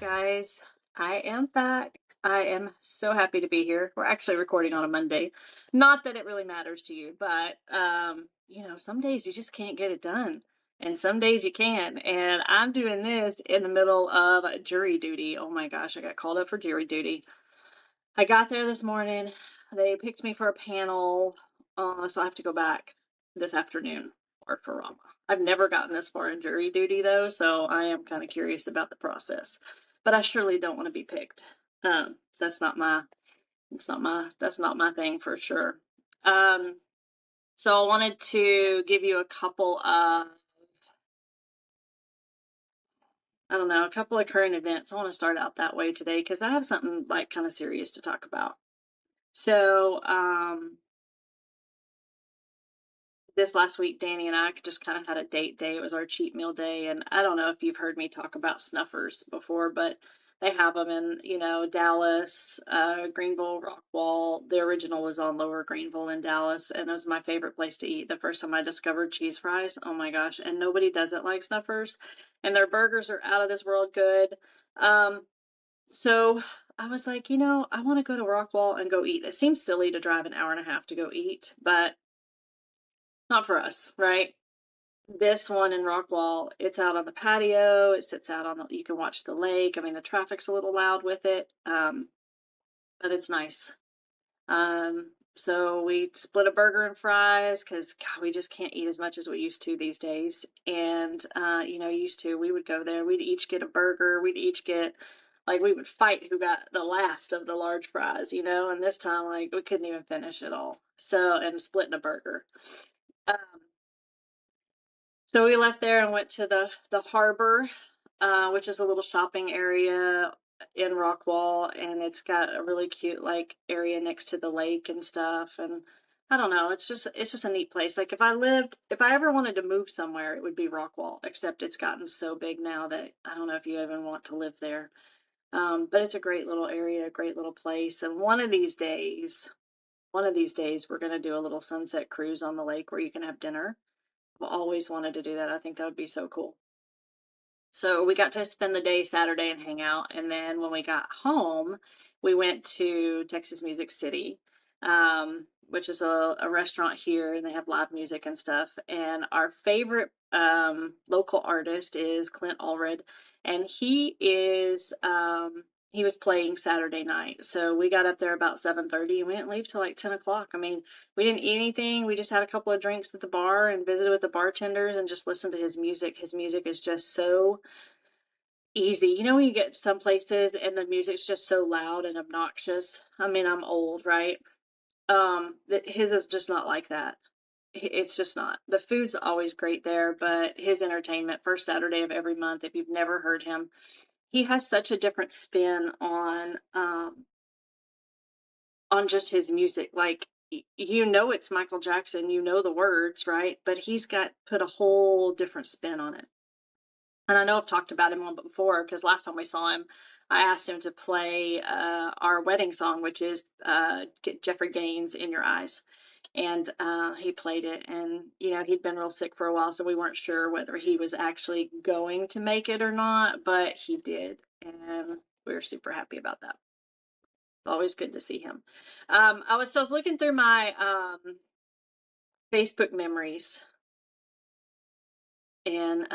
guys. I am back. I am so happy to be here. We're actually recording on a Monday. Not that it really matters to you, but some days you just can't get it done. And some days you can. And I'm doing this in the middle of jury duty. Oh my gosh, I got called up for jury duty. I got there this morning. They picked me for a panel, so I have to go back this afternoon or for Rama. I've never gotten this far in jury duty though, so I am kind of curious about the process. But I surely don't want to be picked. That's not my that's not my thing for sure. So I wanted to give you a couple of a couple of current events. I want to start out that way today because I have something like kind of serious to talk about. So, this last week, Danny and I just kind of had a date day. It was our cheat meal day. And I don't know if you've heard me talk about snuffers before, but they have them in, Dallas, Greenville, Rockwall. The original was on Lower Greenville in Dallas, and it was my favorite place to eat the first time I discovered cheese fries. Oh my gosh. And nobody does it like snuffers. And their burgers are out of this world good. So I was like, I want to go to Rockwall and go eat. It seems silly to drive an hour and a half to go eat, but not for us, right? This one in Rockwall, it's out on the patio. It sits out on you can watch the lake. I mean, the traffic's a little loud with it, but it's nice. So we split a burger and fries because God, we just can't eat as much as we used to these days. And used to we would go there. We'd each get a burger. We'd each get we would fight who got the last of the large fries, and this time we couldn't even finish it all. So and splitting a burger. Um, So we left there and went to the harbor, which is a little shopping area in Rockwall, and it's got a really cute area next to the lake and stuff. And I don't know, it's just a neat place. Like if I ever wanted to move somewhere, it would be Rockwall. Except it's gotten so big now that I don't know if you even want to live there. But it's a great little area, a great little place. And one of these days, we're gonna do a little sunset cruise on the lake where you can have dinner. I've always wanted to do that. I think that would be so cool. So we got to spend the day Saturday and hang out. And then when we got home, we went to Texas Music City, which is a restaurant here, and they have live music and stuff. And our favorite local artist is Clint Allred, and he was playing Saturday night. So we got up there about 7:30 and we didn't leave till like 10 o'clock. I mean, we didn't eat anything. We just had a couple of drinks at the bar and visited with the bartenders and just listened to his music. His music is just so easy. When you get some places and the music's just so loud and obnoxious. I mean, I'm old, right? His is just not like that. It's just not. The food's always great there, but his entertainment, first Saturday of every month, if you've never heard him, he has such a different spin on just his music. It's Michael Jackson, the words, right? But he's got put a whole different spin on it. And I know I've talked about him on before because last time we saw him, I asked him to play our wedding song, which is Jeffrey Gaines' In Your Eyes. And he played it. And, he'd been real sick for a while, so we weren't sure whether he was actually going to make it or not, but he did. And we were super happy about that. Always good to see him. I was looking through my Facebook memories, and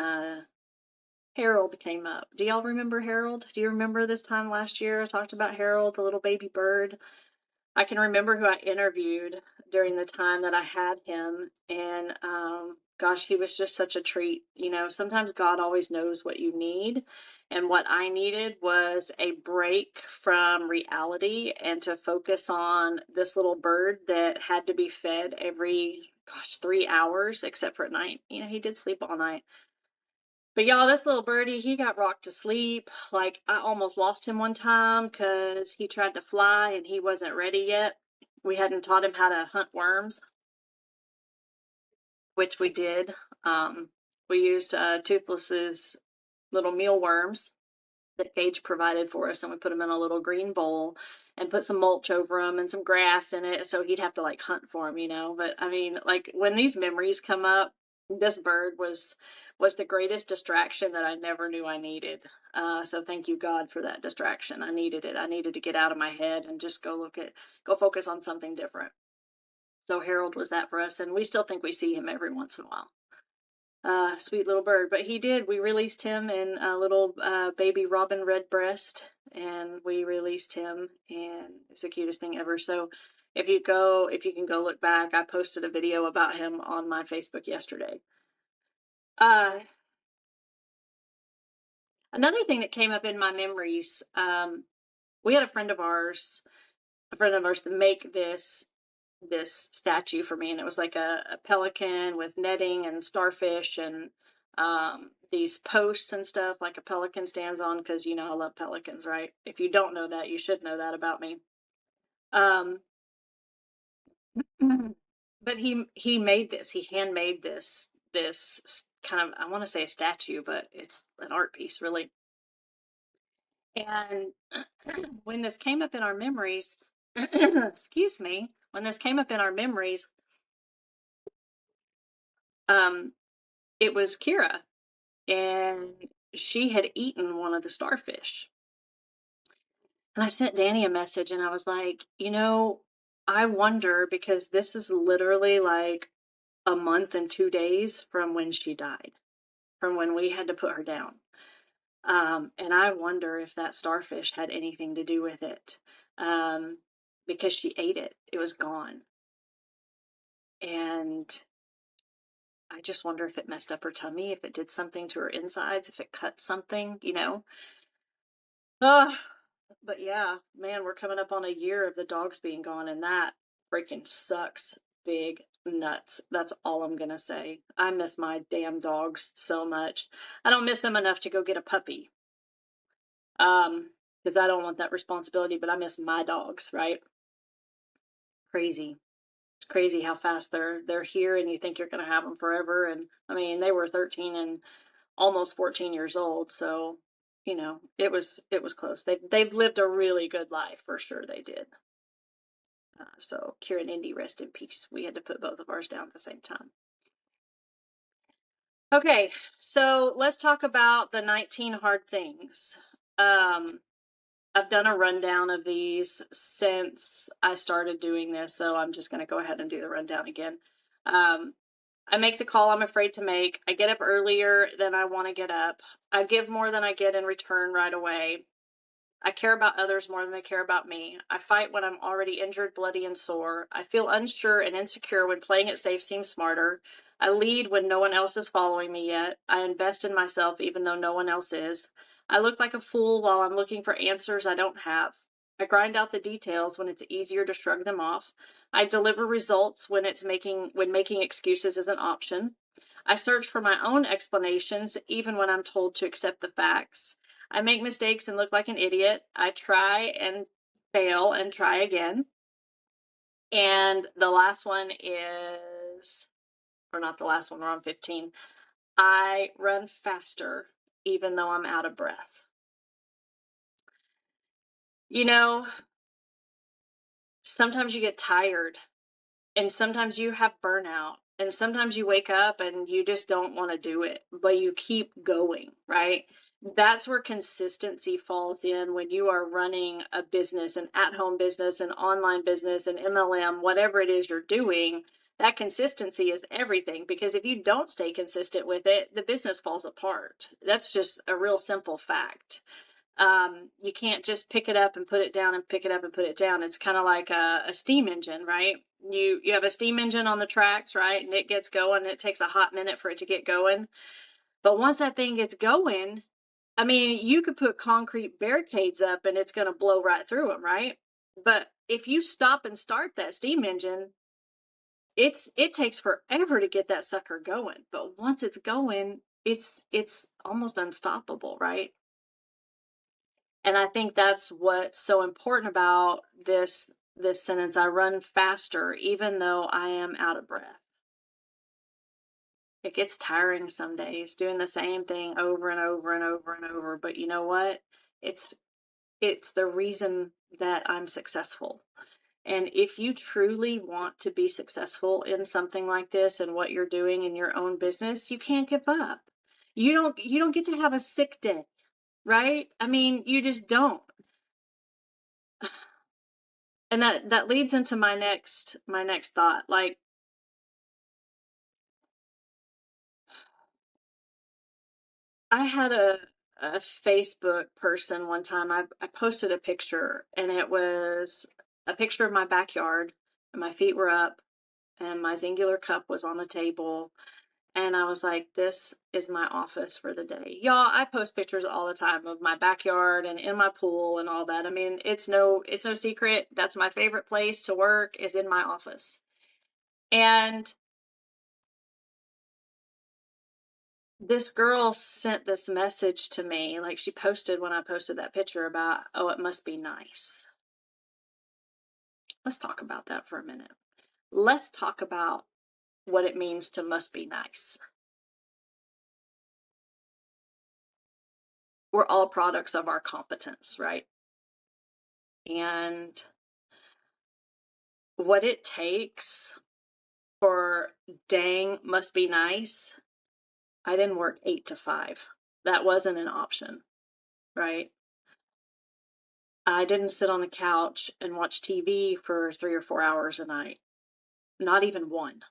Harold came up. Do y'all remember Harold? Do you remember this time last year I talked about Harold, the little baby bird? I can remember who I interviewed during the time that I had him, and gosh, he was just such a treat. Sometimes God always knows what you need, and what I needed was a break from reality and to focus on this little bird that had to be fed every 3 hours, except for at night. He did sleep all night. But y'all, this little birdie, he got rocked to sleep. I almost lost him one time because he tried to fly and he wasn't ready yet. We hadn't taught him how to hunt worms, which we did. We used Toothless's little mealworms that Gage provided for us, and we put them in a little green bowl and put some mulch over them and some grass in it, so he'd have to hunt for them, But I mean, when these memories come up, this bird was the greatest distraction that I never knew I needed. So thank you, God, for that distraction. I needed it. I needed to get out of my head and just go focus on something different. So Harold was that for us, and we still think we see him every once in a while. Sweet little bird. But he did. We released him in a little baby robin redbreast, and we released him, and it's the cutest thing ever. So if you can go look back, I posted a video about him on my Facebook yesterday. Another thing that came up in my memories, we had a friend of ours to make this statue for me, and it was like a pelican with netting and starfish and these posts and stuff like a pelican stands on, because you know I love pelicans, right? If you don't know that, you should know that about me. Um, but he made this. He handmade this kind of, I want to say a statue, but it's an art piece, really. And when this came up in our memories, excuse me, when this came up in our memories, um, it was Kira, and she had eaten one of the starfish. And I sent Danny a message, and I was like, I wonder, because this is literally like a month and 2 days from when she died, from when we had to put her down. And I wonder if that starfish had anything to do with it, because she ate it. It was gone. And I just wonder if it messed up her tummy, if it did something to her insides, if it cut something, Uh, but yeah, man, we're coming up on a year of the dogs being gone, and that freaking sucks big nuts. That's all I'm gonna say. I miss my damn dogs so much. I don't miss them enough to go get a puppy. Because I don't want that responsibility, but I miss my dogs, right? Crazy. It's crazy how fast they're here, and you think you're gonna have them forever. And I mean, they were 13 and almost 14 years old, so it was close. They've lived a really good life, for sure they did. So Kira and Indy, rest in peace. We had to put both of ours down at the same time. Okay, so let's talk about the 19 hard things. I've done a rundown of these since I started doing this, so I'm just going to go ahead and do the rundown again. I make the call I'm afraid to make. I get up earlier than I want to get up. I give more than I get in return right away. I care about others more than they care about me. I fight when I'm already injured, bloody, and sore. I feel unsure and insecure when playing it safe seems smarter. I lead when no one else is following me yet. I invest in myself even though no one else is. I look like a fool while I'm looking for answers I don't have. I grind out the details when it's easier to shrug them off. I deliver results when making excuses is an option. I search for my own explanations even when I'm told to accept the facts. I make mistakes and look like an idiot. I try and fail and try again. And the last one is, or not the last one, we're on 15. I run faster even though I'm out of breath. Sometimes you get tired, and sometimes you have burnout, and sometimes you wake up and you just don't want to do it, but you keep going, right? That's where consistency falls in when you are running a business, an at-home business, an online business, an MLM, whatever it is you're doing. That consistency is everything, because if you don't stay consistent with it, the business falls apart. That's just a real simple fact. You can't just pick it up and put it down and pick it up and put it down. It's kind of like a steam engine, right? You have a steam engine on the tracks, right? And it gets going. It takes a hot minute for it to get going. But once that thing gets going, I mean, you could put concrete barricades up and it's going to blow right through them, right? But if you stop and start that steam engine, it takes forever to get that sucker going. But once it's going, it's almost unstoppable, right? And I think that's what's so important about this sentence. I run faster even though I am out of breath. It gets tiring some days doing the same thing over and over and over and over, but you know what? It's the reason that I'm successful. And if you truly want to be successful in something like this and what you're doing in your own business, you can't give up. You don't get to have a sick day, right? I mean, you just don't. And that leads into my next thought. Like, I had a Facebook person one time. I posted a picture, and it was a picture of my backyard, and my feet were up, and my Xyngular cup was on the table. And I was like, this is my office for the day. Y'all, I post pictures all the time of my backyard and in my pool and all that. I mean, it's no secret. That's my favorite place to work, is in my office. And this girl sent this message to me, like she posted when I posted that picture about, oh, it must be nice. Let's talk about that for a minute. Let's talk about what it means to must be nice. We're all products of our competence, right? And what it takes for dang must be nice, I didn't work 8 to 5. That wasn't an option, right? I didn't sit on the couch and watch TV for 3 or 4 hours a night. Not even one.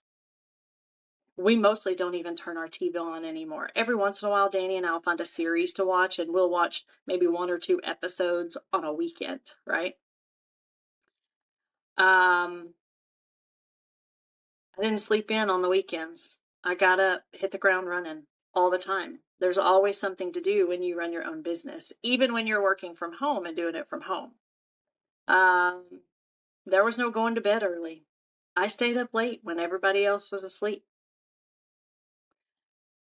We mostly don't even turn our TV on anymore. Every once in a while, Danny and I'll find a series to watch, and we'll watch maybe 1 or 2 episodes on a weekend, right? Um, I didn't sleep in on the weekends. I got up, hit the ground running all the time. There's always something to do when you run your own business, even when you're working from home and doing it from home. Um, there was no going to bed early. I stayed up late when everybody else was asleep.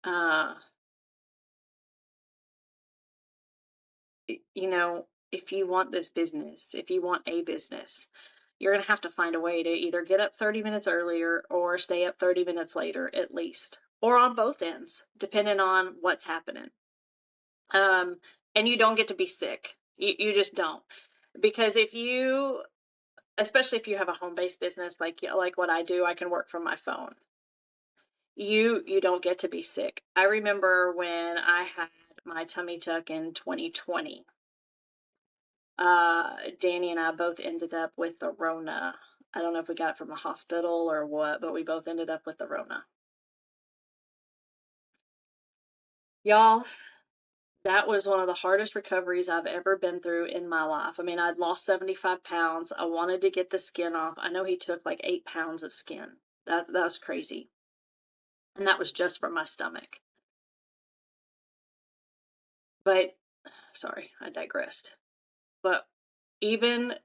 Uh, if you want this business, if you want a business, you're going to have to find a way to either get up 30 minutes earlier or stay up 30 minutes later at least, or on both ends, depending on what's happening. Um, and you don't get to be sick. You just don't. Because especially if you have a home-based business like what I do, I can work from my phone. You don't get to be sick. I remember when I had my tummy tuck in 2020. Danny and I both ended up with the Rona. I don't know if we got it from the hospital or what, but we both ended up with the Rona. Y'all, that was one of the hardest recoveries I've ever been through in my life. I mean, I'd lost 75 pounds. I wanted to get the skin off. I know he took like 8 pounds of skin. That was crazy. And that was just from my stomach. But, sorry, I digressed. But even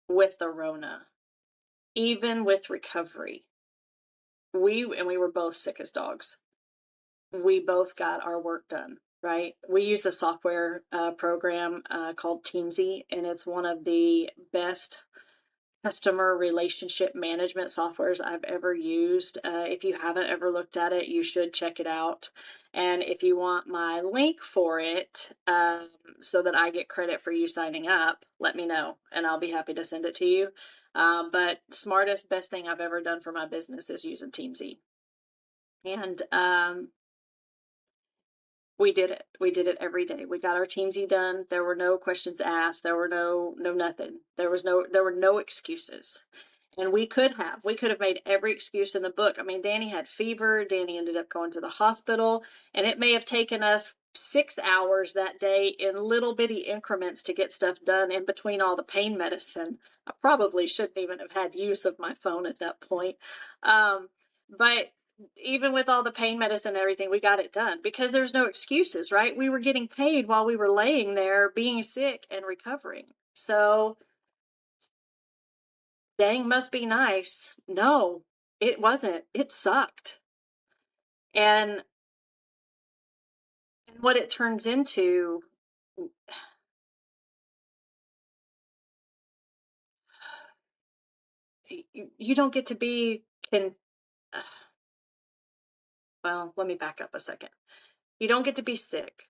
with the Rona, even with recovery, we were both sick as dogs. We both got our work done, right? We use a software program called Teamsy, and it's one of the best customer relationship management softwares I've ever used. If you haven't ever looked at it, you should check it out. And if you want my link for it, so that I get credit for you signing up, let me know, and I'll be happy to send it to you. But smartest, best thing I've ever done for my business is using Teamsy. And we did it. We did it every day. We got our Teamsy done. There were no questions asked. There were no nothing. There were no excuses. And we could have made every excuse in the book. I mean, Danny had fever. Danny ended up going to the hospital, and it may have taken us 6 hours that day in little bitty increments to get stuff done in between all the pain medicine. I probably shouldn't even have had use of my phone at that point. But even with all the pain medicine and everything, we got it done because there's no excuses, right? We were getting paid while we were laying there being sick and recovering. So, dang must be nice. No, it wasn't. It sucked. And what it turns into, you don't get to be well, let me back up a second. You don't get to be sick.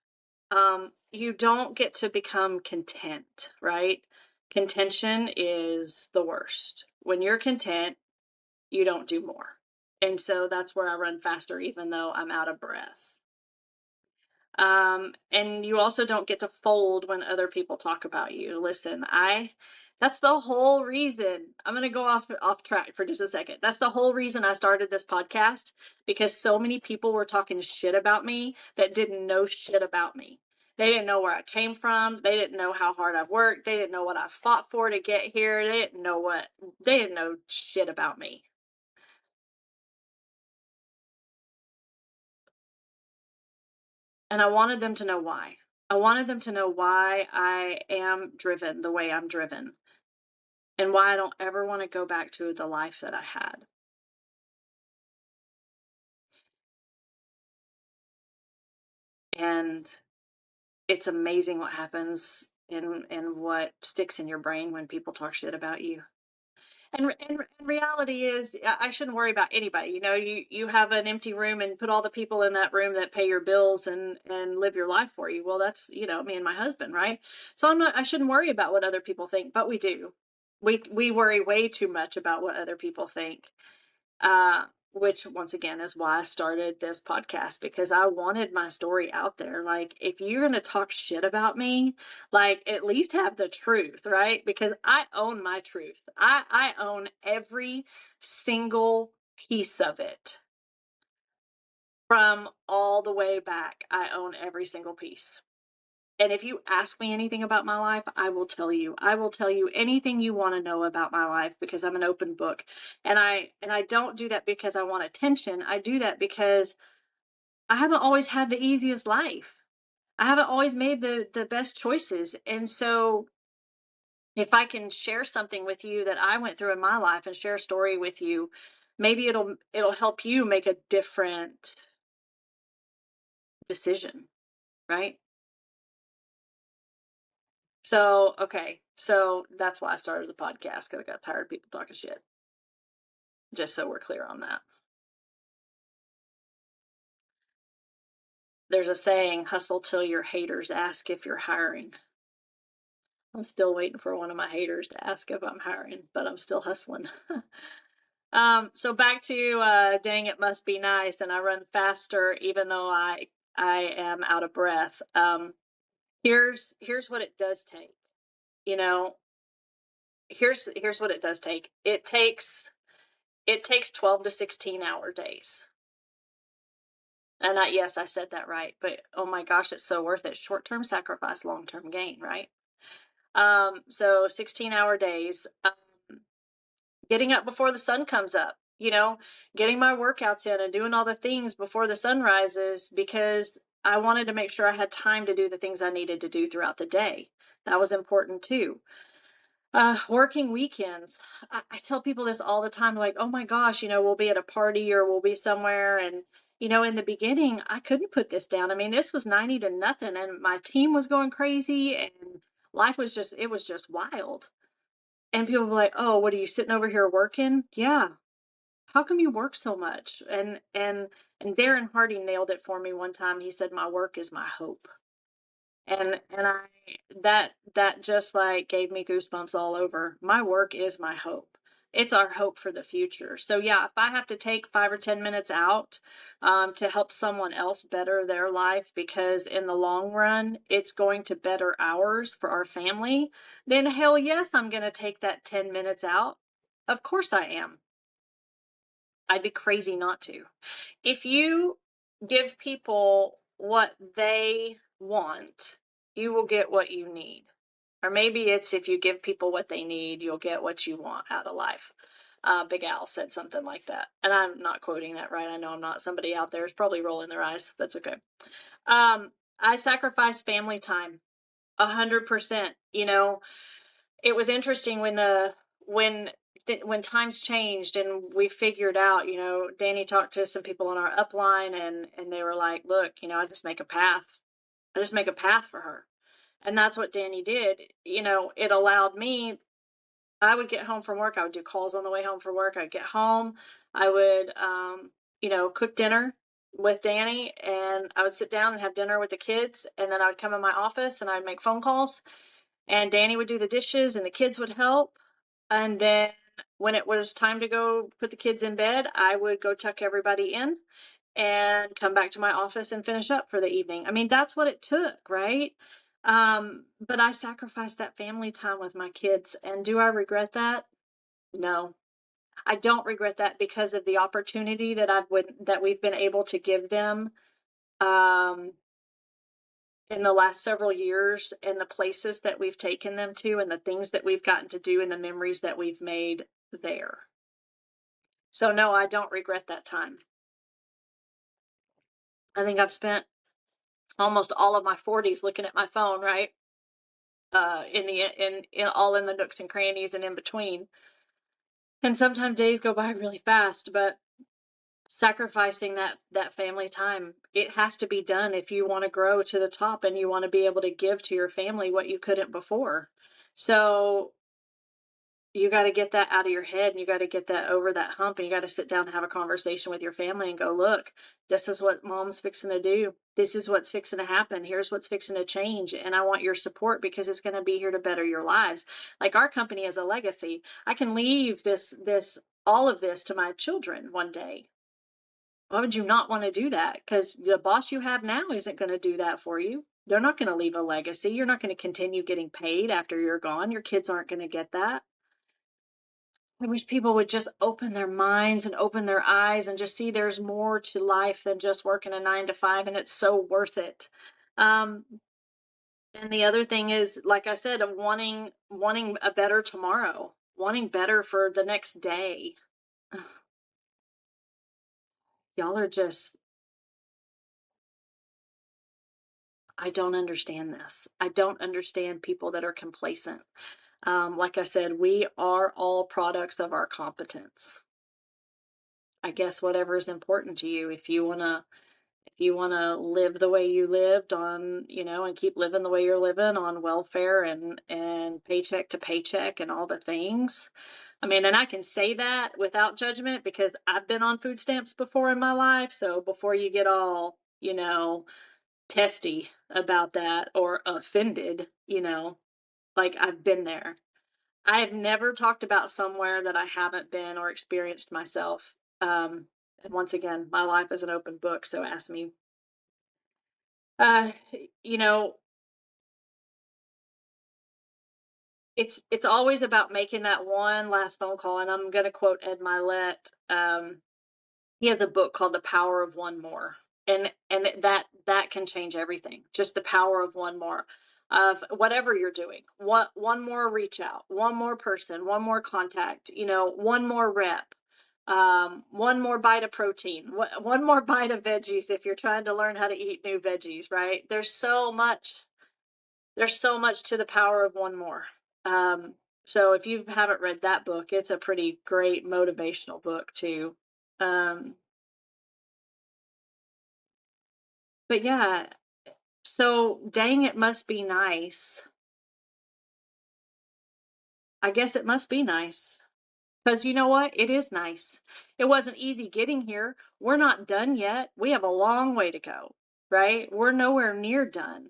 You don't get to become content, right? Contention is the worst. When you're content, you don't do more. And so that's where I run faster, even though I'm out of breath. And you also don't get to fold when other people talk about you. Listen, that's the whole reason. I'm going to go off track for just a second. That's the whole reason I started this podcast, because so many people were talking shit about me that didn't know shit about me. They didn't know where I came from. They didn't know how hard I've worked. They didn't know what I fought for to get here. They didn't know shit about me. And I wanted them to know why. I wanted them to know why I am driven the way I'm driven, and why I don't ever want to go back to the life that I had. And it's amazing what happens and what sticks in your brain when people talk shit about you. And reality is, I shouldn't worry about anybody. You have an empty room and put all the people in that room that pay your bills and live your life for you. Well, that's, me and my husband, right? So I shouldn't worry about what other people think, but we do. We worry way too much about what other people think. uh, which once again is why I started this podcast, because I wanted my story out there. Like, if you're going to talk shit about me, like, at least have the truth, right? Because I own my truth. I own every single piece of it from all the way back. I own every single piece. And if you ask me anything about my life, I will tell you. I will tell you anything you want to know about my life, because I'm an open book. And I don't do that because I want attention. I do that because I haven't always had the easiest life. I haven't always made the best choices. And so if I can share something with you that I went through in my life and share a story with you, maybe it'll help you make a different decision, right? So, okay. So that's why I started the podcast, because I got tired of people talking shit. Just so we're clear on that. There's a saying, hustle till your haters ask if you're hiring. I'm still waiting for one of my haters to ask if I'm hiring, but I'm still hustling. So back to dang, it must be nice, and I run faster even though I am out of breath. Here's what it does take. You know, here's what it does take. It takes 12 to 16-hour days. And yes, I said that right, but oh my gosh, it's so worth it. Short-term sacrifice, long-term gain, right? So 16-hour days, getting up before the sun comes up, getting my workouts in and doing all the things before the sun rises, because I wanted to make sure I had time to do the things I needed to do throughout the day. That was important too. Working weekends. I tell people this all the time, like, oh my gosh, we'll be at a party or we'll be somewhere. And, in the beginning, I couldn't put this down. I mean, this was 90 to nothing and my team was going crazy and life was just wild. And people were like, oh, what are you sitting over here working? Yeah. How come you work so much? And Darren Hardy nailed it for me one time. He said, my work is my hope. And I that just like gave me goosebumps all over. My work is my hope. It's our hope for the future. So yeah, if I have to take 5 or 10 minutes out to help someone else better their life, because in the long run it's going to better ours for our family, then hell yes, I'm going to take that 10 minutes out. Of course I am. I'd be crazy not to. If you give people what they want, you will get what you need. Or maybe it's, if you give people what they need, you'll get what you want out of life. Big Al said something like that. And I'm not quoting that right. I know I'm not. Somebody out there is probably rolling their eyes. That's okay. I sacrifice family time 100%. It was interesting when times changed and we figured out, Danny talked to some people on our upline and they were like, look, I just make a path. I just make a path for her. And that's what Danny did. It allowed me, I would get home from work. I would do calls on the way home from work. I'd get home. I would, cook dinner with Danny, and I would sit down and have dinner with the kids. And then I would come in my office and I'd make phone calls. And Danny would do the dishes and the kids would help. And then when it was time to go put the kids in bed, I would go tuck everybody in and come back to my office and finish up for the evening. I mean, that's what it took, right? But I sacrificed that family time with my kids. And do I regret that? No. I don't regret that because of the opportunity that we've been able to give them um, in the last several years, and the places that we've taken them to, and the things that we've gotten to do, and the memories that we've made there. So no, I don't regret that time. I think I've spent almost all of my 40s looking at my phone, right? In all in the nooks and crannies and in between. And sometimes days go by really fast, but sacrificing that family time, it has to be done if you want to grow to the top and you want to be able to give to your family what you couldn't before. So you got to get that out of your head, and you got to get that over that hump, and you got to sit down and have a conversation with your family and go, look, this is what mom's fixing to do. This is what's fixing to happen. Here's what's fixing to change. And I want your support because it's going to be here to better your lives. Like our company is a legacy. I can leave all of this to my children one day. Why would you not want to do that? Because the boss you have now isn't going to do that for you. They're not going to leave a legacy. You're not going to continue getting paid after you're gone. Your kids aren't going to get that. I wish people would just open their minds and open their eyes and just see there's more to life than just working a 9 to 5, and it's so worth it. Um, and the other thing is, like I said, wanting a better tomorrow, wanting better for the next day. Y'all are just, I don't understand this. I don't understand people that are complacent. Like I said, we are all products of our competence. I guess whatever is important to you. If you want to live the way you lived on, and keep living the way you're living on welfare and paycheck to paycheck and all the things. I mean, and I can say that without judgment because I've been on food stamps before in my life. So before you get all, testy about that or offended, like I've been there. I have never talked about somewhere that I haven't been or experienced myself. And once again, my life is an open book, so ask me. Uh, you know, it's always about making that one last phone call, and I'm gonna quote Ed Milet. He has a book called The Power of One More, and that can change everything. Just the power of one more, of whatever you're doing. One more reach out, one more person, one more contact. One more rep. One more bite of protein, one more bite of veggies if you're trying to learn how to eat new veggies, right? There's so much to the power of one more. So if you haven't read that book, it's a pretty great motivational book too. Um, but yeah, so dang, it must be nice. I guess it must be nice. Because you know what? It is nice. It wasn't easy getting here. We're not done yet. We have a long way to go, right? We're nowhere near done.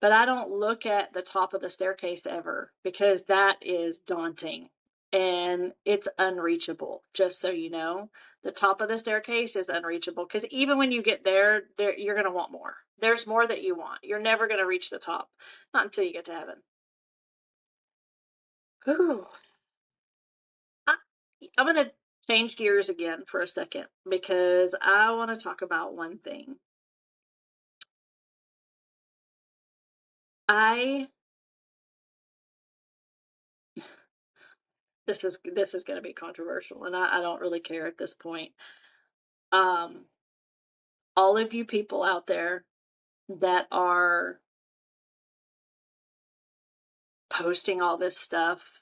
But I don't look at the top of the staircase ever because that is daunting and it's unreachable. Just so you know, the top of the staircase is unreachable because even when you get there you're going to want more. There's more that you want. You're never going to reach the top, not until you get to heaven. Whew. I, I'm going to change gears again for a second because I want to talk about one thing. I this is going to be controversial, and I don't really care at this point. Um, all of you people out there that are posting all this stuff,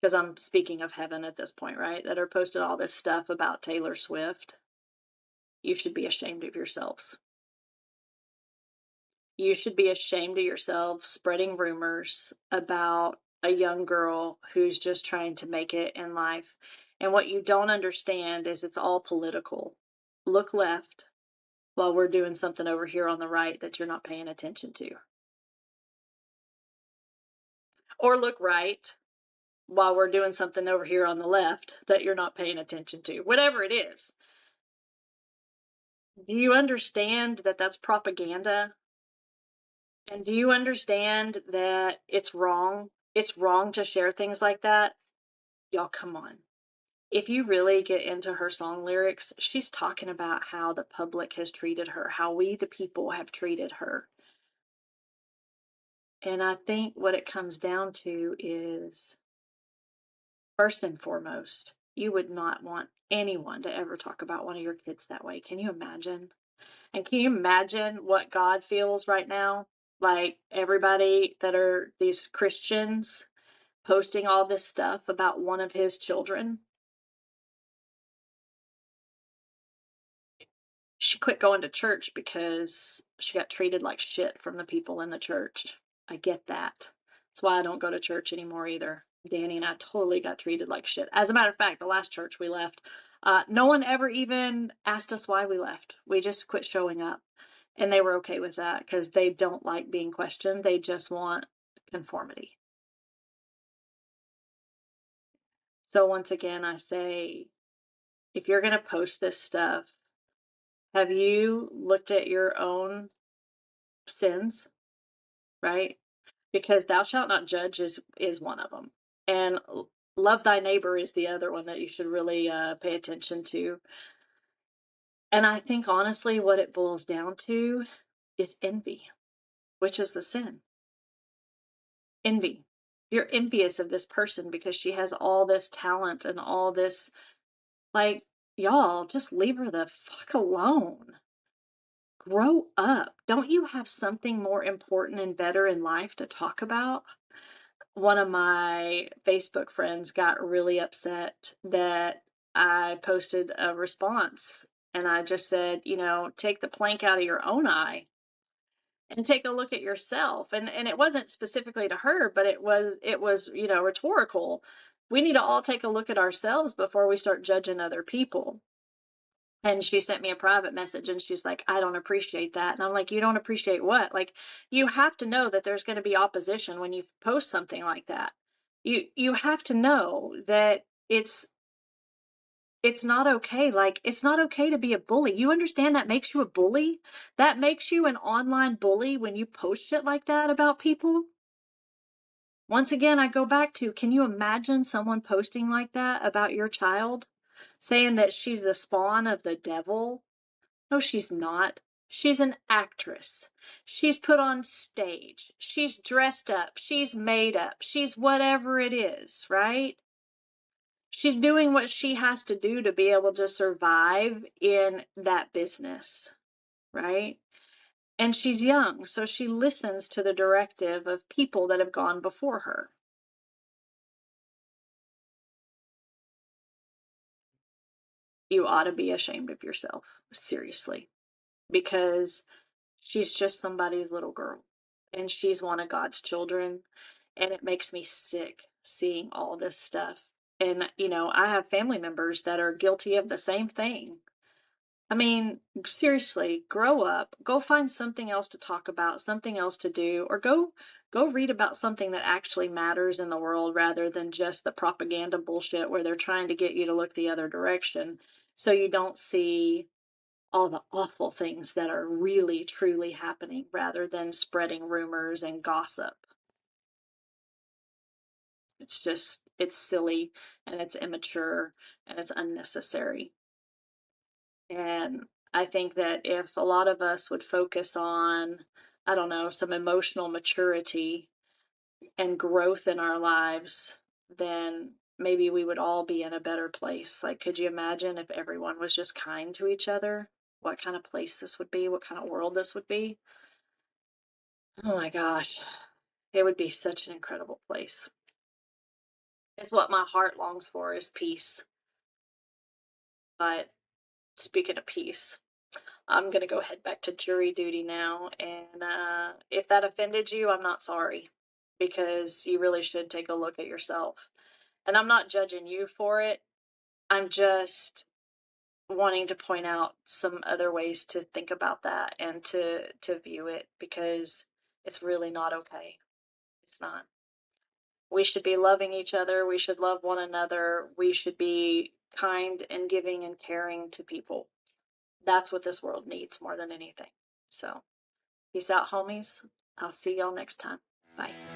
because I'm speaking of heaven at this point, right? That are posting all this stuff about Taylor Swift, you should be ashamed of yourselves. You should be ashamed of yourselves spreading rumors about a young girl who's just trying to make it in life. And what you don't understand is it's all political. Look left while we're doing something over here on the right that you're not paying attention to. or look right while we're doing something over here on the left that you're not paying attention to, whatever it is. Do you understand that that's propaganda? And do you understand that it's wrong? It's wrong to share things like that. Y'all, come on. If you really get into her song lyrics, she's talking about how the public has treated her, how we, the people, have treated her. And I think what it comes down to is, first and foremost, you would not want anyone to ever talk about one of your kids that way. Can you imagine? And can you imagine what God feels right now? Like everybody that are these Christians posting all this stuff about one of his children. She quit going to church because she got treated like shit from the people in the church. I get that. That's why I don't go to church anymore either. Danny and I totally got treated like shit. As a matter of fact, the last church we left, no one ever even asked us why we left. We just quit showing up. And they were okay with that because they don't like being questioned. They just want conformity. So once again, I say, if you're going to post this stuff, have you looked at your own sins, right? Because thou shalt not judge is one of them. And love thy neighbor is the other one that you should really pay attention to. And I think honestly what it boils down to is envy, which is a sin. Envy. You're envious of this person because she has all this talent and all this, like, y'all, just leave her the fuck alone. Grow up. Don't you have something more important and better in life to talk about? One of my Facebook friends got really upset that I posted a response and I just said, take the plank out of your own eye and take a look at yourself. And it wasn't specifically to her, but it was, rhetorical. We need to all take a look at ourselves before we start judging other people. And she sent me a private message and she's like, I don't appreciate that. And I'm like, you don't appreciate what? Like, you have to know that there's going to be opposition when you post something like that. You have to know that it's not okay. Like, it's not okay to be a bully. You understand that makes you a bully? That makes you an online bully when you post shit like that about people? Once again, I go back to, can you imagine someone posting like that about your child? Saying that she's the spawn of the devil? No, she's not. She's an actress. She's put on stage. She's dressed up. She's made up. She's whatever it is, right? She's doing what she has to do to be able to survive in that business, right? And she's young, so she listens to the directive of people that have gone before her. You ought to be ashamed of yourself, seriously, because she's just somebody's little girl and she's one of God's children. And it makes me sick seeing all this stuff. And, I have family members that are guilty of the same thing. I mean, seriously, grow up, go find something else to talk about, something else to do, or go read about something that actually matters in the world rather than just the propaganda bullshit where they're trying to get you to look the other direction so you don't see all the awful things that are really truly happening rather than spreading rumors and gossip. It's silly and it's immature and it's unnecessary. And I think that if a lot of us would focus on, I don't know, some emotional maturity and growth in our lives, then maybe we would all be in a better place. Like, could you imagine if everyone was just kind to each other? What kind of place this would be? What kind of world this would be? Oh my gosh, it would be such an incredible place. It's what my heart longs for is peace. But speaking of peace, I'm going to go head back to jury duty now. And if that offended you, I'm not sorry because you really should take a look at yourself. And I'm not judging you for it. I'm just wanting to point out some other ways to think about that and to view it because it's really not okay. It's not. We should be loving each other. We should love one another. We should be kind and giving and caring to people. That's what this world needs more than anything. So, peace out, homies. I'll see y'all next time. Bye.